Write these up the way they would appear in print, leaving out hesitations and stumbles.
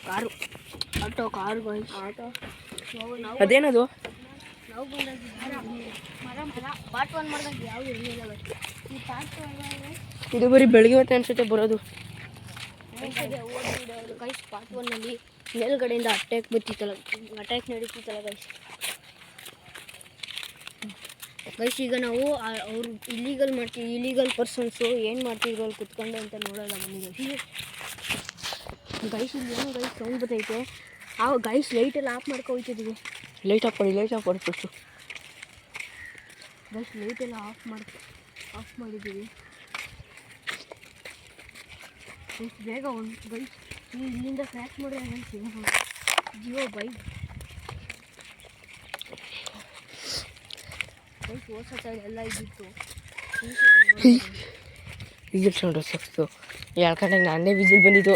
Car auto car auto ಅದೇನದು? ನಾವು part 1 ಮಾಡಿದಾಗ ಯಾವುದು ಇರಲಿಲ್ಲ. ಈ ಪಾರ್ಟ್ 1 ಇದು ಬರೀ ಬೆಳಗ್ಗೆ ಹೊತ್ತು ಅನ್ಸುತ್ತೆ ಬರೋದು. ಗೈಸ್ ಪಾರ್ಟ್ 1ನಲ್ಲಿ ಮೇಲ್ಗಡೆಯಿಂದ ಅಟ್ಯಾಕ್ ಬರ್ತಿತ್ತಲ್ಲ, ಅಟ್ಯಾಕ್ ನಡೀತಿತ್ತಲ್ಲ ಗೈಸ್. ಈಗ ನಾವು ಅವರು ಇಲ್ಲೀಗಲ್ ಮಾಡ್ತೀವಿ, ಇಲ್ಲೀಗಲ್ ಪರ್ಸನ್ಸು ಏನು ಮಾಡ್ತಿದ್ರು ಅಲ್ಲಿ ಕುತ್ಕೊಂಡು ಅಂತ ನೋಡೋಲ್ಲ ಬನ್ನಿ ಗೈಸ್. ಇಲ್ಲಿ ಏನು ಗೈಸ್ ಸೌಂಡ್ ಬರ್ತೈತೆ. ಆ ಗೈಸ್ ಲೈಟೆಲ್ಲ ಆಫ್ ಮಾಡ್ಕೊಳ್ತಿದ್ದೀವಿ. ಲೈಟ್ ಆಫ್ ಮಾಡಿ ಫಸ್ಟು ಗೈಸ್. ಲೈಟೆಲ್ಲ ಆಫ್ ಮಾಡಿದ್ದೀವಿ ಗೈಸ್. ಬೇಗ ಒಂದು ಗೈಸ್ ಇಲ್ಲಿಂದ ಕ್ರ್ಯಾಶ್ ಮಾಡಿದ್ರೆ ಗೈಸ್ ಜಿಯೋ ಬೈಕ್ ಗೈಸ್. ಹೊಸ ಸೈಡ್ ಎಲ್ಲ ಇದ್ದಿತ್ತು. Vigil sound ಸಾಕ್ತು. 2 ಗಂಟೆಗೆ ನಾನೇ ವಿಜಿಲ್ ಬಂದಿದ್ದು.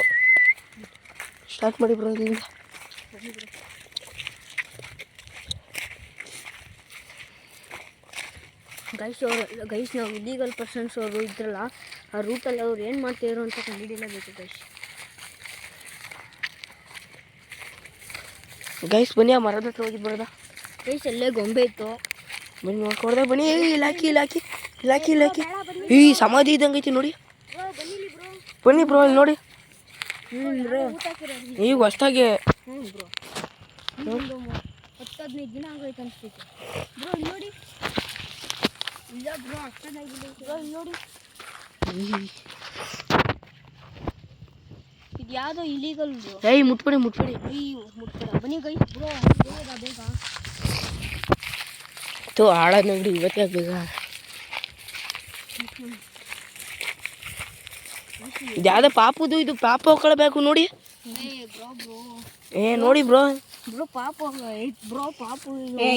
ಸ್ಟಾರ್ಟ್ ಮಾಡಿ ಬರೋದಿಲ್ಲ ಗೈಸ್. ನಾವು ಇಲ್ಲೀಗಲ್ ಪರ್ಸನ್ಸ್ ಅವರು ಇದ್ರಲ್ಲ, ಆ ರೂಟಲ್ಲಿ ಅವ್ರು ಏನು ಮಾಡ್ತಿದ್ರು ಅಂತ ಕಂಡುಹಿಡಿಯಲೇಬೇಕು ಗೈಸ್. ಬನ್ನಿ, ಆ ಮರದ ಹತ್ರ ಹೋಗಿ ಬರೋದ ಗೈಸ್. ಅಲ್ಲೇ ಗೊಂಬೆ ಇತ್ತು, ಬನ್ನಿ ನೋಡ್ಕೊಡ್ದೆ. ಬನ್ನಿ. ಇಲಾಖಿ ಈ ಸಮಾಧಿ ಇದ್ದಂಗೆ ಐತಿ ನೋಡಿ. ಬನ್ನಿ ಬ್ರೋ, ಇಲ್ಲಿ ನೋಡಿ. ಈಗ ಹೊಸ್ದಾಗೆ 10-15 ದಿನ ಆಗೋಯ್ತು ಅನಿಸ್ತೈತೆ ಬ್ರೋ. ಇಲ್ಲಿ ನೋಡಿ. ಇಲ್ಲ ಬ್ರೋ, ಅಷ್ಟೊಂದಾಗಿಲ್ಲ ಬ್ರೋ. ಇಲ್ಲಿ ನೋಡಿ, ಇದು ಯಾವುದೋ ಇಲ್ಲೀಗಲ್ ಬ್ರೋ. ಮುಟ್ಬೇಡಿ ಮುಟ್ಬೇಡ ಬನ್ನಿ ಗೈಸ್. ಬ್ರೋ ಬೇಗ ಹಾಳಾದ್ ನೋಡಿ. ಇವತ್ತೇ ಬೇಗ ಇದ್ಯಾವುದೋ ಪಾಪುದು. ಇದು ಪಾಪ ಹೋಗ್ಕೊಳ್ಬೇಕು ನೋಡಿ. ನೋಡಿ ಬ್ರೋ. ಪಾಪು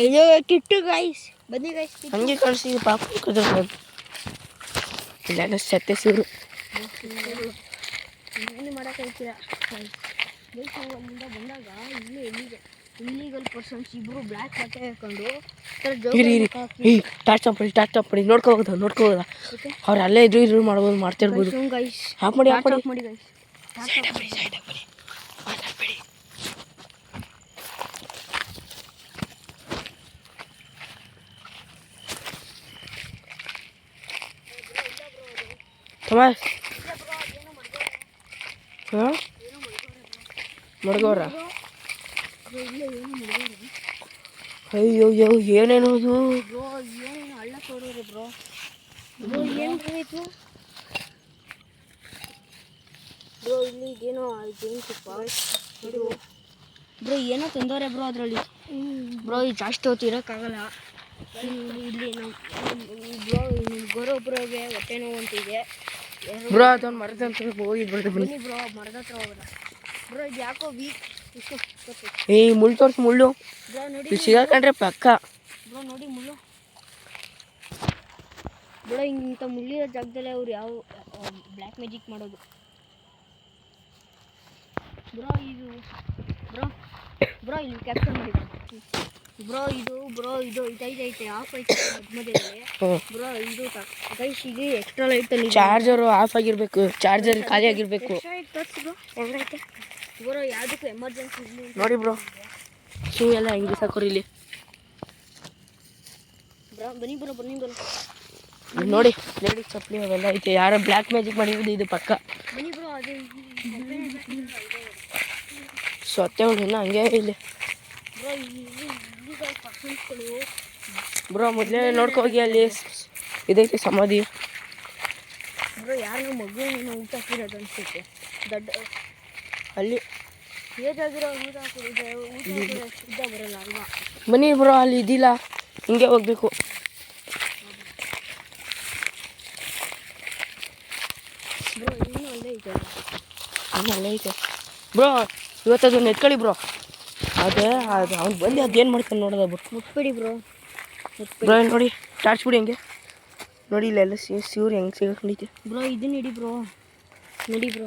ಇದು ಕಿಟ್ಟು ಗೈಸ್. ಬನ್ನಿ ಗೈಸ್, ಹಂಗೆ ಕಳಿಸಿ ಪಾಪ ಇಲ್ಲೆಲ್ಲ ಸತ್ತೆ ಸೂರು ಏನು ಮಾಡೋಕ್ಕಾಯ್ತೀರ ಗೈಸ್. ನಾವು ಅಲ್ಲಿಂದ ಬಂದಾಗ ಇಲ್ಲೀಗಲ್ ಪರ್ಸನ್ಸ್ ಇಬ್ಬರು ಬ್ಲ್ಯಾಕ್ ಬಟ್ಟೆ ಹಾಕೊಂಡು ಟಾರ್ಚ್ ಆಫ್ ಮಾಡಿ ನೋಡ್ಕೋಬೋದ. ಅವ್ರು ಅಲ್ಲೇ ಇದ್ರು ಮಾಡ್ತಿರ್ಬೋದು. ಆಫ್ ಮಾಡಿ ಗೈಸ್. ಮಡ್ಗೋರ ಅಯ್ಯೋ ಏನೇನು ಅದು ಬ್ರೋ? ಏನೇನು ಹಳ್ಳ ಕೊಡೋರಿ ಬ್ರೋ. ಏನ್ರಿ ಇದು ಬ್ರೋ? ಇಲ್ಲಿ ಏನೋ ಇದು ಬ್ರೋ ಏನೋ ತಂದವ್ರೆ ಬ್ರೋ ಅದರಲ್ಲಿ. ಬ್ರೋ ಇದು ಜಾಸ್ತಿ ಹೊತ್ತು ಇರೋಕ್ಕಾಗಲ್ಲ ಇಲ್ಲಿ. ಬ್ರೋ ಗೊರೊಬ್ರಿಗೆ ಹೊಟ್ಟೆ ನೋವು ಅಂತಿದೆ ಬ್ರೋ. ಅದೊಂದು ಮರದ ಹತ್ರ ಹೋಗಿ ಬನ್ನಿ ಬ್ರೋ. ಮರದ ಹತ್ರ ಹೋಗೋಣ ಬ್ರೋ. ಇದು ಯಾಕೋ ವೀಕ್. ಮುಳ್ಳು ತೋರಿಸಿ. ಮುಳ್ಳು ಬ್ರೋ ನೋಡಿ, ಸಿಗಾಕೊಂಡ್ರೆ ಪಕ್ಕ ಬ್ರೋ. ನೋಡಿ ಮುಳ್ಳು ಬ್ರೋ. ಇಂಥ ಮುಳ್ಳಿರೋ ಜಾಗದಲ್ಲೇ ಅವ್ರು ಯಾವ ಬ್ಲ್ಯಾಕ್ ಮ್ಯಾಜಿಕ್ ಮಾಡೋದು ಬ್ರೋ. ಇದು ಬ್ರೋ ಇಲ್ಲಿ ಕ್ಯಾಪ್ಚರ್ ಮಾಡಿ ಬ್ರೋ. ಇದು ಇದೈತೆ ಆಫ್ ಐತೆ ಮಧ್ಯದಲ್ಲಿ ಬ್ರೋ. ಇದು ಗೈಸ್, ಇದು ಎಕ್ಸ್ಟ್ರಾ ಲೈಟ್ ಅಲ್ಲಿ ಚಾರ್ಜರು ಆಫ್ ಆಗಿರ್ಬೇಕು, ಚಾರ್ಜರ್ ಖಾಲಿ ಆಗಿರ್ಬೇಕು ಬ್ರೋ. ಯಾವುದಕ್ಕೂ ಎಮರ್ಜೆನ್ಸಿ ನೋಡಿ ಬ್ರೋ. ಶೂ ಎಲ್ಲ ಹೆಂಗೆ ಸಾಕೋರಿ ಇಲ್ಲಿ ಬ್ರೋ. ಬನ್ನಿ ಬ್ರೋ. ನೋಡಿ ಚಪ್ಪಲಿ ಅವೆಲ್ಲ ಐತೆ. ಯಾರೋ ಬ್ಲ್ಯಾಕ್ ಮ್ಯಾಜಿಕ್ ಮಾಡಿರೋದು ಇದು ಪಕ್ಕ. ಬನ್ನಿ ಬ್ರೋ. ಅದು ಸೊತ್ತೆ ಉಂಟು ಇನ್ನು ಹಂಗೆ ಇಲ್ಲಿ ಬ್ರೋ. ಮೊದಲೇ ನೋಡ್ಕೋಗಿ ಅಲ್ಲಿ ಇದೈತೆ ಸಮಾಧಿ ಬ್ರೋ. ಯಾರು ಮಗುವಿನ ಊಟ ಹಾಕಿರೋದು ಅನಿಸುತ್ತೆ. ದೊಡ್ಡ ಅಲ್ಲಿ ಏಜಾಗಿರೋ ಊಟ ಹಾಕಿದ್ರೆ ಊಟ ಬರೋಲ್ಲ ಅಲ್ವಾ? ಬನ್ನಿ ಬ್ರೋ. ಅಲ್ಲಿ ಇದಿಲ್ಲ, ಹಿಂಗೆ ಹೋಗ್ಬೇಕು. ಬ್ರೋ ಇನ್ನೂ ಅಲ್ಲೇ ಐತೆ ಬ್ರೋ. ಇವತ್ತು ಅದನ್ನು ಎತ್ಕೊಳ್ಳಿ ಬ್ರೋ. ಅದು ಅವ್ನು ಬಂದು ಅದೇನು ಮಾಡ್ತಾನೆ ನೋಡೋದ ಬ್ರೋ. ಮುಟ್ಬಿಡಿ ಬ್ರೋ. ನೋಡಿ ಟಾರ್ಚ್ ಬಿಡಿ. ಹೆಂಗೆ ನೋಡಿ ಇಲ್ಲೆಲ್ಲ ಸಿವ್ರು ಹೆಂಗೆ ಸಿಗಾಕೊಂಡಿದ್ದೆ ಬ್ರೋ. ಇದನ್ನ ಇಡಿ ಬ್ರೋ. ನೋಡಿ ಬ್ರೋ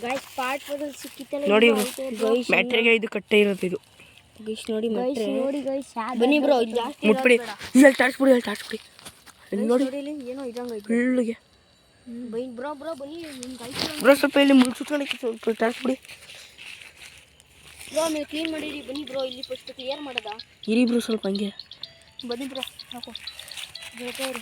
ಗೈಸ್ ಪಾರ್ಟ್ ಬದಲ್ ಸಿಕ್ಕಿತ್ತಲ್ಲ ನೋಡಿ ಗೈಸ್ ಮೆಟ್ರಿಗೆ ಇದು ಕಟ್ಟೆ ಇರೋದು ಇದು ಗೈಸ್ ನೋಡಿ ನೋಡಿ ಗೈಸ್ ಬನ್ನಿ ಬ್ರೋ ಇಲ್ಲಿ ಜಾಸ್ತಿ ಮುಟ್ಬಿಡಿ ಇಲ್ಲಿ ಟಾಡ್ಸ್ಬಿಡಿ ಅಲ್ಲಿ ಟಾಡ್ಸ್ಬಿಡಿ ಇಲ್ಲಿ ನೋಡಿ ನೋಡಿ ಇಲ್ಲಿ ಏನೋ ಇದಂಗ ಐತೆ ಬೆಳ್ಳಗೆ ಬೈ ಬ್ರೋ ಬನ್ನಿ ನಿಮ್ಮ ಗೈಸ್ ಬ್ರೋ ಸ್ವಲ್ಪ ಇಲ್ಲಿ ಮುಳ್ಸುತ್ಕೊಂಡಿಕ್ಕೆ ಸ್ವಲ್ಪ ಟಾಡ್ಸ್ಬಿಡಿ ಬ್ರೋ ನೀವು ಕ್ಲೀನ್ ಮಾಡಿರಿ ಬನ್ನಿ ಬ್ರೋ ಇಲ್ಲಿ ಫಸ್ಟ್ ಕ್ಲಿಯರ್ ಮಾಡೋದಾ ಇರಿ ಬ್ರೋ ಸ್ವಲ್ಪ ಹಂಗೆ ಬನ್ನಿ ಬ್ರೋ ಹಾಕೋ ಬೇಕಾದ್ರೆ